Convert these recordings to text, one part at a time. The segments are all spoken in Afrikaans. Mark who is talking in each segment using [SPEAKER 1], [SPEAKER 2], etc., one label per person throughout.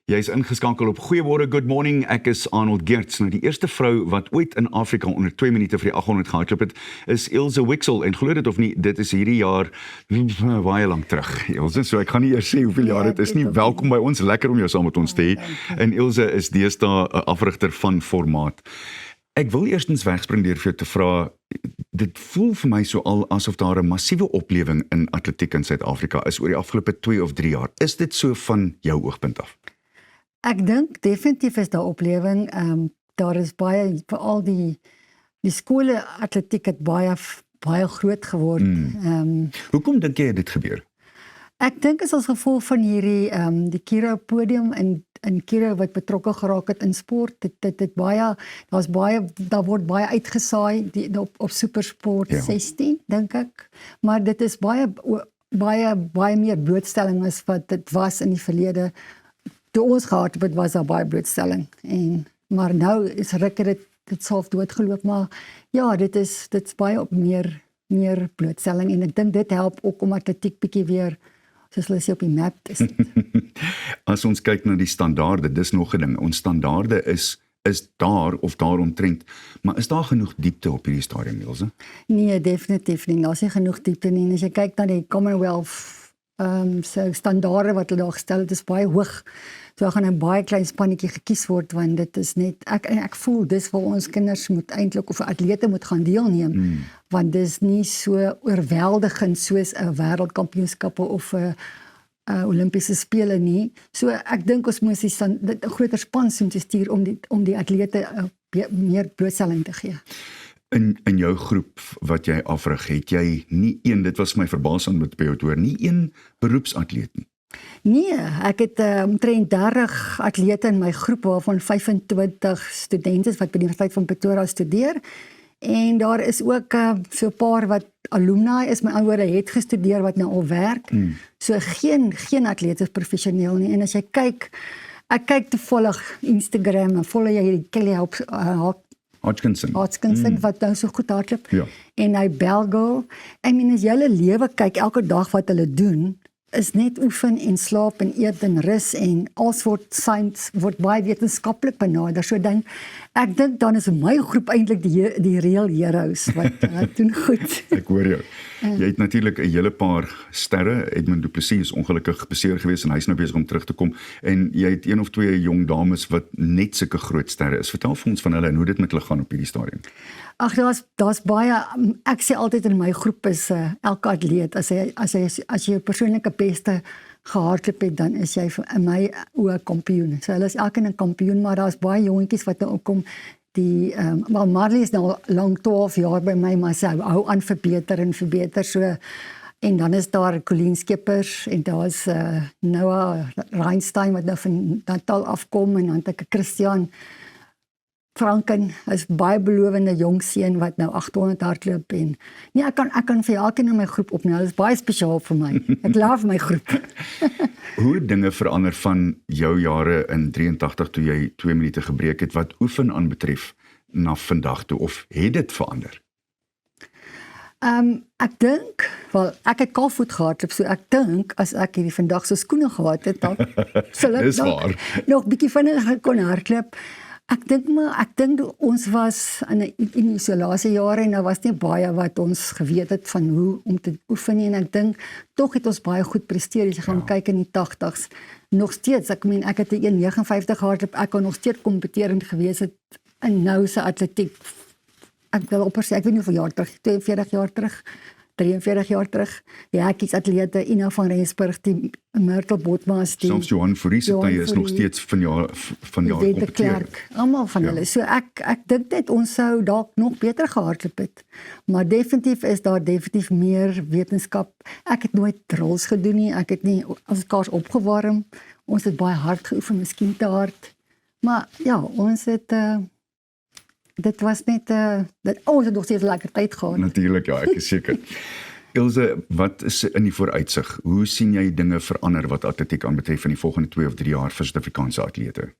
[SPEAKER 1] Jy is ingeskakel op Goeiemôre, good morning. Ek is Arnold Geerts. Nou die eerste vrou wat ooit in Afrika onder 2 minute vir die 800 gehardloop het, is Ilse Wixel. En glo dit of nie, dit is hierdie jaar baie lank terug. Ilse, so ek gaan nie eers sê hoeveel jaar dit is nie. Welkom by ons, lekker om jou saam met ons te hê. En Ilse is deesdae 'n afrigter van formaat. Ek wil eerstens wegspring deur vir jou te vra, dit voel vir my so al asof daar 'n massiewe oplewing in atletiek in Suid-Afrika is oor die afgelope 2 of 3 jaar. Is dit so van jou oogpunt af?
[SPEAKER 2] Ek dink definitief is daar oplewing. Daar is baie, veral die skole atletiek het baie groot geword.
[SPEAKER 1] Hoekom dink jy dit gebeur?
[SPEAKER 2] Ek dink is as gevolg van hierdie die Kiro podium in Kiro wat betrokke geraak het in sport. Daar word baie uitgesaai op Supersport 16, dink ek. Maar dit is baie meer blootstelling as wat dit was in die verlede. Toe ons gehad het, was daar baie blootstelling. Maar nou is dit self doodgeloop. Maar ja, dit is baie op meer blootstelling. En ek dink dit help ook om atletiek bietjie weer, soos hulle sê, op die map te sit.
[SPEAKER 1] As ons kyk na die standaarde, dis nog 'n ding. Ons standaarde is daar of daaromtrent, maar is daar genoeg diepte op hierdie stadium, Ilse?
[SPEAKER 2] Nee, definitief nie. Daar is nie genoeg diepte nie. En as jy kyk na die Commonwealth so standaarde wat hulle daar gestel het, is baie hoog. So daar gaan 'n baie klein spannetjie gekies word, want dit is net, ek voel dis waar ons kinders moet eintlik, of atlete moet gaan deelneem, want dis nie so oorweldigend soos 'n wêreldkampioenskappe of 'n Olimpiese spele nie. So ek dink ons moet 'n groter span moet stuur om die atlete meer blootstelling te gee.
[SPEAKER 1] In jou groep wat jy afrig, het jy nie een, dit was my verbasend met by jou te hoor, nie een beroepsatleet nie?
[SPEAKER 2] Nee, ek het omtrent 30 atlete in my groep, waarvan 25 studente wat by die Universiteit van Pretoria studeer. En daar is ook so 'n paar wat alumni is, my ouers het gestudeer wat nou al werk. So geen atlete is professioneel nie. En as jy kyk, ek kyk toevallig Instagram en volg jy hierdie Kelly Hodgkinson wat nou so goed hardloop.
[SPEAKER 1] Ja.
[SPEAKER 2] En hy Belgo. As jy hulle lewe kyk, elke dag wat hulle doen, is net oefen en slaap en eet en rus en alles word baie wetenskaplik benader. So ek dink dan is my groep eintlik die real heroes wat doen goed.
[SPEAKER 1] Ek hoor jou. Jy het natuurlik 'n hele paar sterre. Edmund du Plessis is ongelukkig beseer gewees en hy is nou besig om terug te kom. En jy het 1 of 2 jong dames wat net sulke groot sterre is. Vertel vir ons van hulle en hoe dit met hulle gaan op hierdie stadium.
[SPEAKER 2] Ag, daar's baie, ek sê altyd in my groep is elke atleet, as jy jou persoonlike beste gehardloop het, dan is jy in my oë kampioen. So hulle is elkeen 'n kampioen, maar daar's baie jongetjies wat nou opkom. Maar Marley is nou lank 12 jaar by my, maar sy hou aan verbeter. So, en dan is daar Colleen Skeepers en daar's Noah Reinstein wat nou van Natal afkom, en dan het ek Christian Franken, is baie belovende jong seun wat nou 800 hardloop. En nee, ek kan vir elkeen in my groep opneem. Dit is baie spesiaal vir my. Ek love my groep.
[SPEAKER 1] Hoe het dinge verander van jou jare in 83 toe jy 2 minute gebreek het, wat oefen aanbetref na vandag toe, of het dit verander?
[SPEAKER 2] Ek dink, ek het kaalvoet gehardloop, so ek dink as ek hierdie vandag so skoene gehad het, dan sal ek nog bietjie vinniger kon hardloop. Ek dink ons was in isolasiejare en daar was nie baie wat ons geweet het van hoe om te oefen nie, en ek dink tog het ons baie goed presteer. As jy gaan kyk in die 80s, nog steeds, ek het 1:59 gehardloop, ek kon nog steeds kompeterend gewees het in nou se atletiek. Ek wil opper sê, ek weet nie hoeveel jaar terug, 42 jaar terug, 43 jaar terug. Ja, ek is atlete, Ina van Rensburg, die Myrtle Botmas, die
[SPEAKER 1] selfs Johan Fourie se tye is nog steeds van jaar kompeteer.
[SPEAKER 2] Almal van hulle. So ek dink net ons sou dalk nog beter gehardloop het. Maar definitief is daar definitief meer wetenskap. Ek het nooit drills gedoen nie. Ek het nie as kaars opgewarm. Ons het baie hard geoefen, miskien te hard. Maar ja, ons het dit was net, ons het nog steeds lekker tyd gehad.
[SPEAKER 1] Natuurlik, ja, ek is seker. Ilse, wat is in die vooruitsig? Hoe sien jy dinge verander wat atletiek aanbetref in die volgende 2 of 3 jaar vir Suid-Afrikaanse atlete?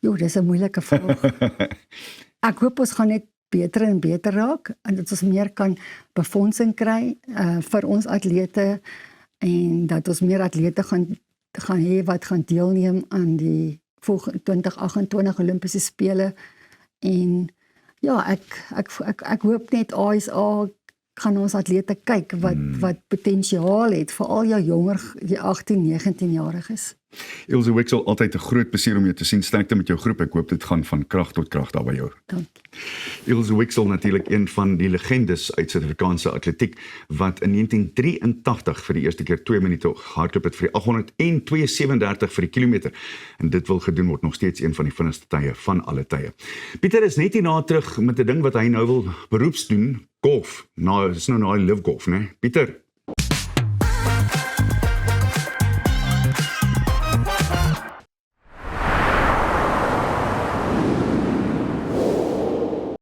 [SPEAKER 2] Jo, dis 'n moeilike vraag. Ek hoop ons gaan net beter en beter raak, en dat ons meer kan befondsing kry vir ons atlete, en dat ons meer atlete gaan gaan hê wat gaan deelneem aan die volgende 2028 Olimpiese spele. En ja, ek hoop net ASA gaan ons atlete kyk wat potensiaal het, veral jou jonger, die 18, 19-jariges.
[SPEAKER 1] Ilse Wixel, altyd 'n groot plesier om jou te sien. Sterkte met jou groep. Ek hoop dit gaan van krag tot krag daar by jou.
[SPEAKER 2] Dankie.
[SPEAKER 1] Ilse Wixel, natuurlik een van die legendes uit Suid-Afrikaanse atletiek, wat in 1983 vir die eerste keer 2 minute gehardloop het vir die 800 en 2:37 vir die kilometer. En dit wil gedoen word nog steeds een van die vinnigste tye van alle tye. Pieter is net hierna terug met 'n ding wat hy nou wil beroeps doen, golf. Nou, is nou na die live golf, né? Pieter.